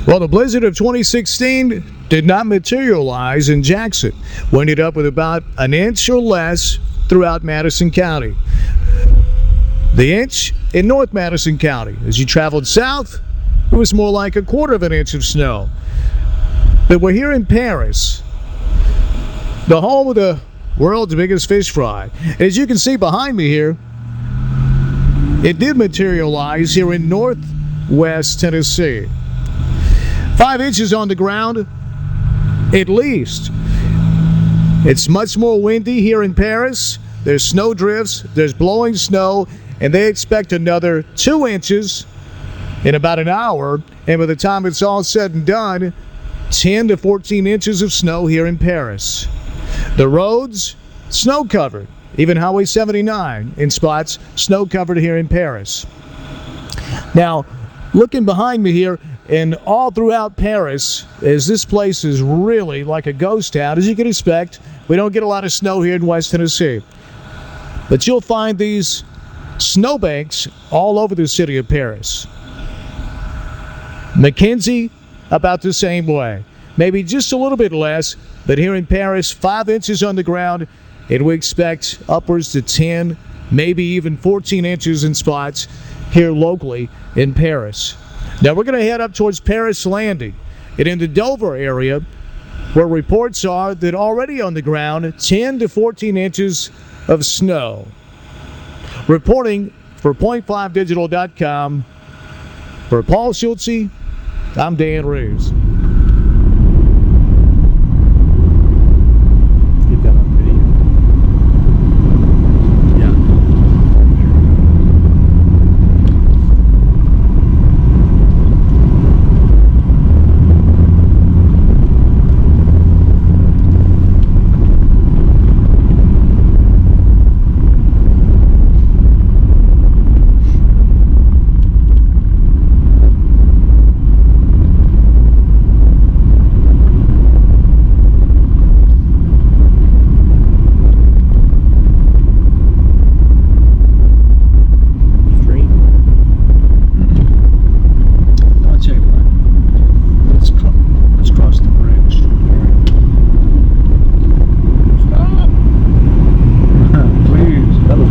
Well, the blizzard of 2016 did not materialize in Jackson. We ended up with about an inch or less throughout Madison County. The inch in North Madison County. As you traveled south, it was more like a quarter of an inch of snow. But we're here in Paris, the home of the world's biggest fish fry. As you can see behind me here, it did materialize here in northwest Tennessee. 5 inches on the ground, at least. It's much more windy here in Paris. There's snow drifts, there's blowing snow, and they expect another 2 inches in about an hour. And by the time it's all said and done, 10 to 14 inches of snow here in Paris. The roads, snow covered. Even Highway 79 in spots, snow covered here in Paris. Now, looking behind me here, and all throughout Paris, as this place is really like a ghost town, as you can expect. We don't get a lot of snow here in West Tennessee. But you'll find these snowbanks all over the city of Paris. McKenzie, about the same way. Maybe just a little bit less, but here in Paris, 5 inches on the ground, and we expect upwards to 10, maybe even 14 inches in spots here locally in Paris. Now we're going to head up towards Paris Landing and in the Dover area, where reports are that already on the ground, 10 to 14 inches of snow. Reporting for point5digital.com, for Paul Schultze, I'm Dan Reaves.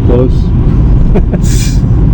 Close.